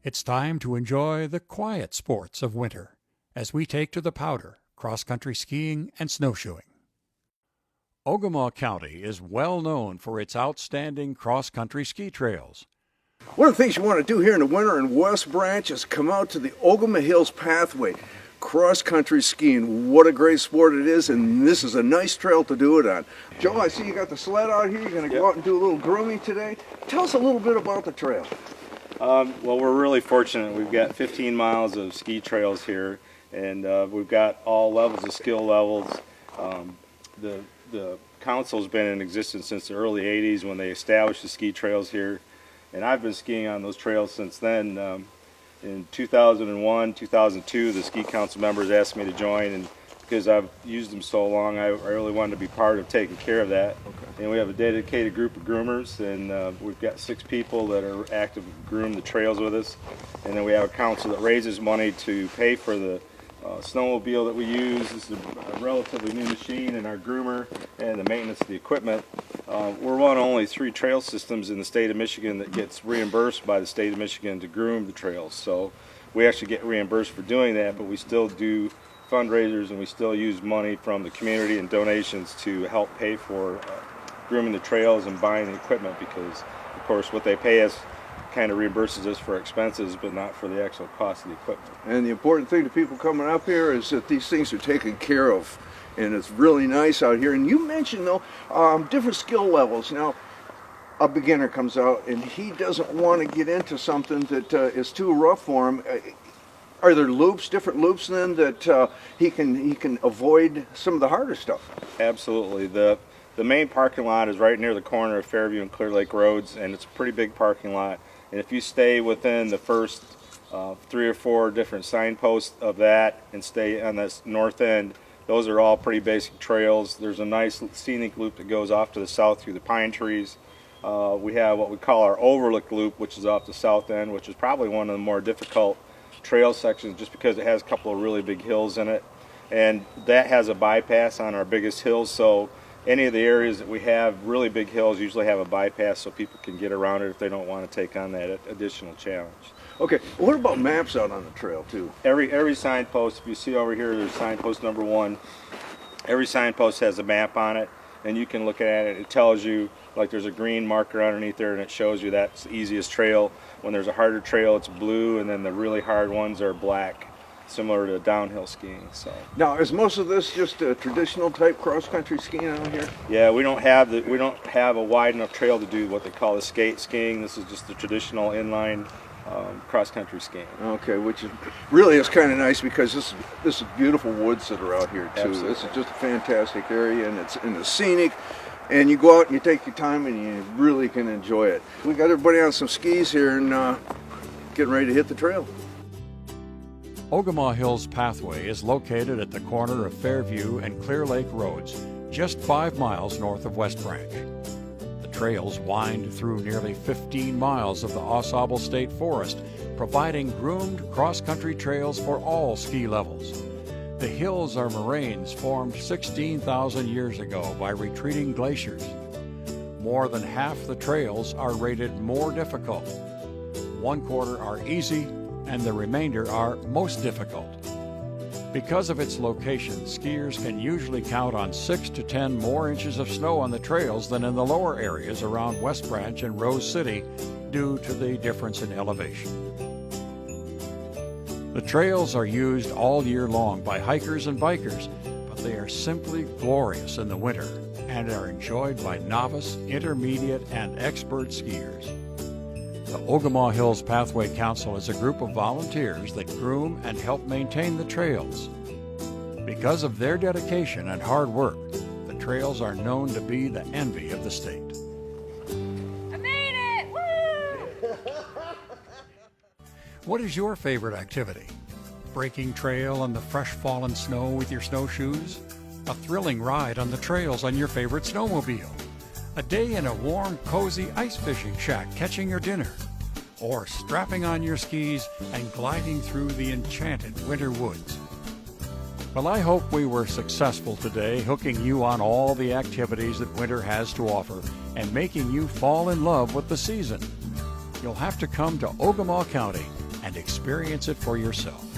It's time to enjoy the quiet sports of winter as we take to the Powder, cross-country skiing and snowshoeing. Ogemaw County is well known for its outstanding cross-country ski trails. One of the things you want to do here in the winter in West Branch is come out to the Ogemaw Hills Pathway. Cross-country skiing, what a great sport it is, and this is a nice trail to do it on. Joe, I see you got the sled out here. You're going to go out and do a little grooming today. Tell us a little bit about the trail. Well, we're really fortunate. We've got 15 miles of ski trails here, and we've got all levels of skill levels. The council's been in existence since the early 80s when they established the ski trails here, and I've been skiing on those trails since then. In 2001, 2002, the ski council members asked me to join, and because I've used them so long, I really wanted to be part of taking care of that. Okay. And we have a dedicated group of groomers, and we've got 6 people that are active to groom the trails with us. And then we have a council that raises money to pay for the snowmobile that we use. This is a relatively new machine, and our groomer and the maintenance of the equipment. We're one of only 3 trail systems in the state of Michigan that gets reimbursed by the state of Michigan to groom the trails. So we actually get reimbursed for doing that, but we still do fundraisers, and we still use money from the community and donations to help pay for grooming the trails and buying the equipment, because of course what they pay us kind of reimburses us for expenses, but not for the actual cost of the equipment. And the important thing to people coming up here is that these things are taken care of, and it's really nice out here. And you mentioned though different skill levels. Now a beginner comes out and he doesn't want to get into something that is too rough for him. Are there loops, different loops then, that he can avoid some of the harder stuff? Absolutely. The main parking lot is right near the corner of Fairview and Clear Lake Roads, and it's a pretty big parking lot. And if you stay within the first 3 or 4 different signposts of that and stay on this north end, those are all pretty basic trails. There's a nice scenic loop that goes off to the south through the pine trees. We have what we call our overlook loop, which is off the south end, which is probably one of the more difficult trail sections just because it has a couple of really big hills in it, and that has a bypass on our biggest hills. So any of the areas that we have really big hills usually have a bypass so people can get around it if they don't want to take on that additional challenge. Okay, well, what about maps out on the trail too? Every signpost, if you see over here, there's signpost number 1. Every signpost has a map on it, and you can look at it. It tells you, like there's a green marker underneath there, and it shows you that's the easiest trail. When there's a harder trail, it's blue, and then the really hard ones are black, similar to downhill skiing. So now, is most of this just a traditional type cross-country skiing out here? Yeah, we don't have a wide enough trail to do what they call the skate skiing. This is just the traditional inline cross-country skiing. Okay, which really is kind of nice because this is beautiful woods that are out here too. Absolutely. This is just a fantastic area, and it's scenic. And you go out and you take your time and you really can enjoy it. We got everybody on some skis here and getting ready to hit the trail. Ogemaw Hills Pathway is located at the corner of Fairview and Clear Lake Roads, just 5 miles north of West Branch. The trails wind through nearly 15 miles of the Au Sable Forest, providing groomed cross-country trails for all ski levels. The hills are moraines formed 16,000 years ago by retreating glaciers. More than half the trails are rated more difficult. 1/4 are easy, and the remainder are most difficult. Because of its location, skiers can usually count on 6 to 10 more inches of snow on the trails than in the lower areas around West Branch and Rose City due to the difference in elevation. The trails are used all year long by hikers and bikers, but they are simply glorious in the winter and are enjoyed by novice, intermediate, and expert skiers. The Ogemaw Hills Pathway Council is a group of volunteers that groom and help maintain the trails. Because of their dedication and hard work, the trails are known to be the envy of the state. I made it! Woo! What is your favorite activity? Breaking trail on the fresh fallen snow with your snowshoes? A thrilling ride on the trails on your favorite snowmobile? A day in a warm, cozy ice fishing shack catching your dinner? Or strapping on your skis and gliding through the enchanted winter woods? Well, I hope we were successful today, hooking you on all the activities that winter has to offer and making you fall in love with the season. You'll have to come to Ogemaw County and experience it for yourself.